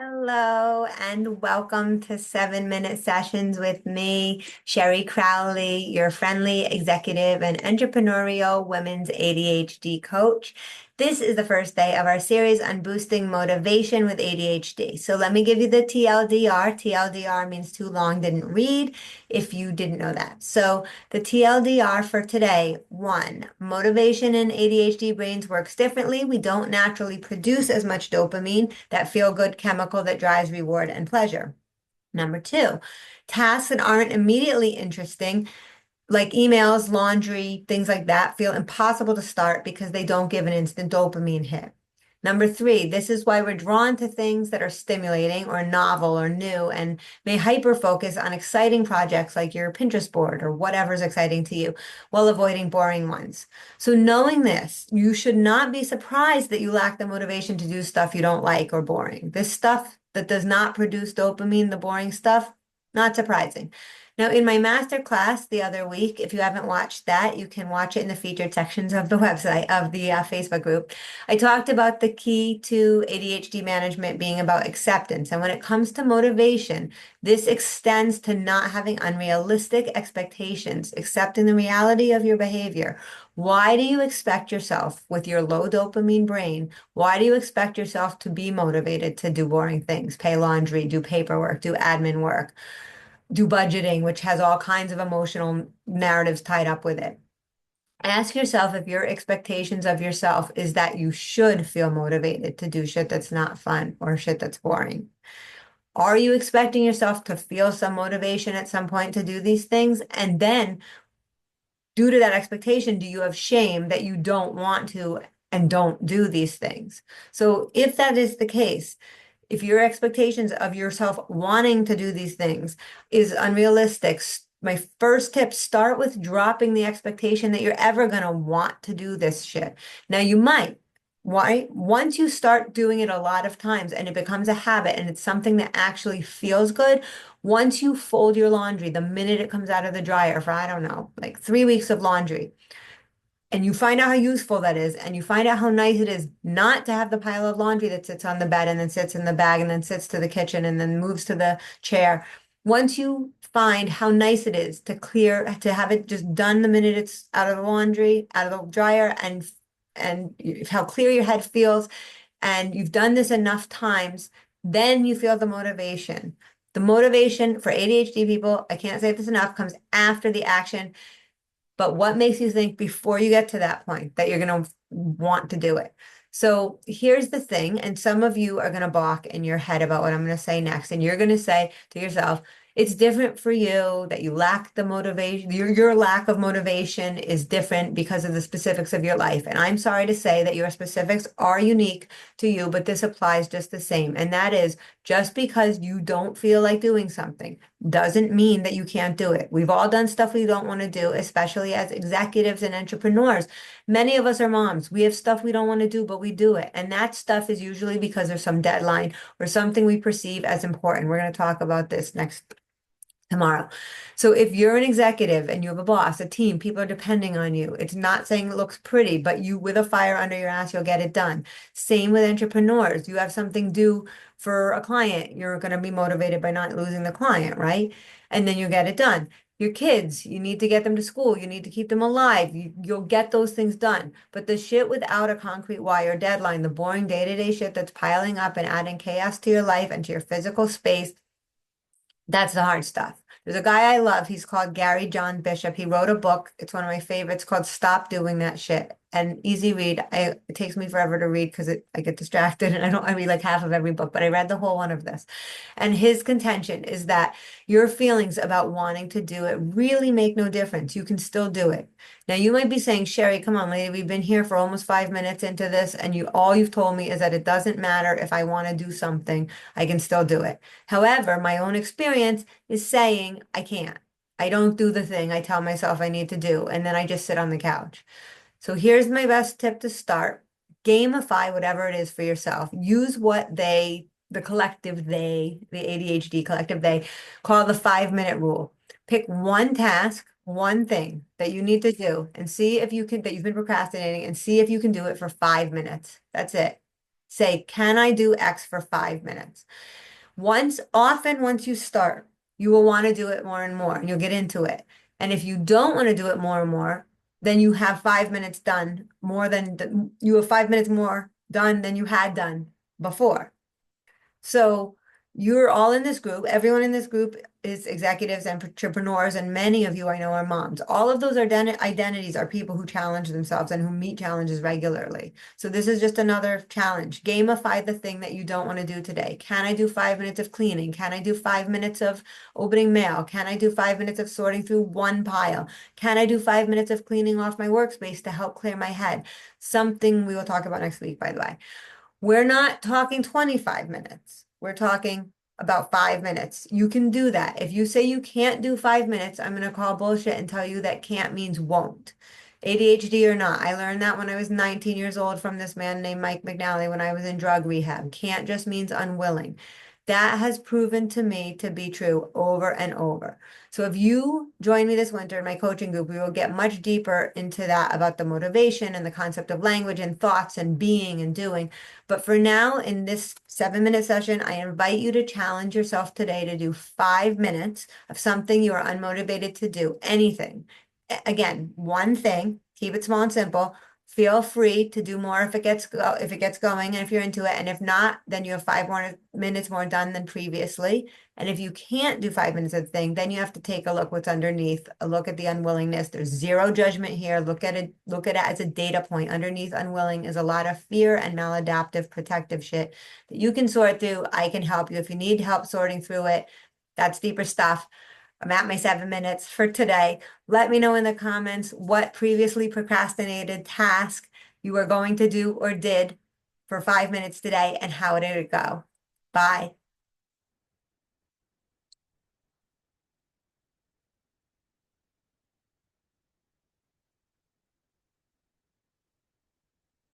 Hello and welcome to 7 Minute Sessions with me, Sherry Crowley, your friendly executive and entrepreneurial women's ADHD coach. This is the first day of our series on boosting motivation with ADHD. So let me give you the TLDR. TLDR means too long didn't read, if you didn't know that. So the TLDR for today, one, motivation in ADHD brains works differently. We don't naturally produce as much dopamine, that feel-good chemical that drives reward and pleasure. Number two, tasks that aren't immediately interesting, like emails, laundry, things like that, feel impossible to start because they don't give an instant dopamine hit. Number three, this is why we're drawn to things that are stimulating or novel or new and may hyper focus on exciting projects like your Pinterest board or whatever's exciting to you while avoiding boring ones. So knowing this, you should not be surprised that you lack the motivation to do stuff you don't like or boring. This stuff that does not produce dopamine, the boring stuff, not surprising. Now, in my master class the other week, if you haven't watched that, you can watch it in the featured sections of the website of the Facebook group. I talked about the key to ADHD management being about acceptance. And when it comes to motivation, this extends to not having unrealistic expectations, accepting the reality of your behavior. Why do you expect yourself with your low dopamine brain? Why do you expect yourself to be motivated to do boring things, pay laundry, do paperwork, do admin work? Do budgeting, which has all kinds of emotional narratives tied up with it. Ask yourself if your expectations of yourself is that you should feel motivated to do shit that's not fun or shit that's boring. Are you expecting yourself to feel some motivation at some point to do these things? And then, due to that expectation, do you have shame that you don't want to and don't do these things? So, if that is the case, if your expectations of yourself wanting to do these things is unrealistic, my first tip, start with dropping the expectation that you're ever going to want to do this shit. Now you might. Why? Once you start doing it a lot of times and it becomes a habit and it's something that actually feels good, once you fold your laundry, the minute it comes out of the dryer for, I don't know, like 3 weeks of laundry, and you find out how useful that is, and you find out how nice it is not to have the pile of laundry that sits on the bed and then sits in the bag and then sits to the kitchen and then moves to the chair. Once you find how nice it is to clear, to have it just done the minute it's out of the laundry, out of the dryer, and how clear your head feels, and you've done this enough times, then you feel the motivation. The motivation for ADHD people, I can't say this enough, comes after the action. But what makes you think before you get to that point that you're going to want to do it? So here's the thing, and some of you are going to balk in your head about what I'm going to say next, and you're going to say to yourself, it's different for you that you lack the motivation. Your lack of motivation is different because of the specifics of your life. And I'm sorry to say that your specifics are unique to you, but this applies just the same. And that is just because you don't feel like doing something doesn't mean that you can't do it. We've all done stuff we don't want to do, especially as executives and entrepreneurs. Many of us are moms. We have stuff we don't want to do, but we do it. And that stuff is usually because there's some deadline or something we perceive as important. We're going to talk about this next tomorrow. So if you're an executive and you have a boss, a team, people are depending on you. It's not saying it looks pretty, but you with a fire under your ass, you'll get it done. Same with entrepreneurs. You have something due for a client. You're going to be motivated by not losing the client, right? And then you get it done. Your kids, you need to get them to school. You need to keep them alive. You'll get those things done. But the shit without a concrete why or deadline, the boring day-to-day shit that's piling up and adding chaos to your life and to your physical space, that's the hard stuff. There's a guy I love. He's called Gary John Bishop. He wrote a book. It's one of my favorites called Stop Doing That Shit. And easy read. It takes me forever to read because I get distracted and I read like half of every book, but I read the whole one of this. And his contention is that your feelings about wanting to do it really make no difference. You can still do it. Now you might be saying, Sherry, come on, lady, we've been here for almost 5 minutes into this, and all you've told me is that it doesn't matter if I want to do something, I can still do it. However, my own experience is saying I can't. I don't do the thing I tell myself I need to do, and then I just sit on the couch. So here's my best tip to start. Gamify whatever it is for yourself. Use what the collective they, the ADHD collective they, call the 5 minute rule. Pick one task, one thing that you need to do, and see if you can, that you've been procrastinating, and see if you can do it for 5 minutes. That's it. Say, can I do X for 5 minutes? Once you start, you will want to do it more and more, and you'll get into it. And if you don't want to do it more and more, then you have 5 minutes done more than you have 5 minutes more done than you had done before. So you're all in this group. Everyone in this group is executives and entrepreneurs, and many of you I know are moms. All of those identities are people who challenge themselves and who meet challenges regularly. So this is just another challenge. Gamify the thing that you don't want to do today. Can I do 5 minutes of cleaning? Can I do 5 minutes of opening mail? Can I do 5 minutes of sorting through one pile? Can I do 5 minutes of cleaning off my workspace to help clear my head? Something we will talk about next week, by the way. We're not talking 25 minutes. We're talking about 5 minutes. You can do that. If you say you can't do 5 minutes, I'm going to call bullshit and tell you that can't means won't. ADHD or not. I learned that when I was 19 years old from this man named Mike McNally when I was in drug rehab. Can't just means unwilling. That has proven to me to be true over and over. So if you join me this winter in my coaching group, we will get much deeper into that about the motivation and the concept of language and thoughts and being and doing. But for now, in this 7 minute session, I invite you to challenge yourself today to do 5 minutes of something you are unmotivated to do, anything. Again, one thing, keep it small and simple. Feel free to do more if it gets going and if you're into it. And if not, then you have 5 minutes more done than previously. And if you can't do 5 minutes of the thing, then you have to take a look what's underneath, a look at the unwillingness. There's zero judgment here. Look at it as a data point. Underneath unwilling is a lot of fear and maladaptive protective shit that you can sort through. I can help you. If you need help sorting through it, that's deeper stuff. I'm at my 7 minutes for today. Let me know in the comments what previously procrastinated task you were going to do or did for 5 minutes today and how did it go? Bye.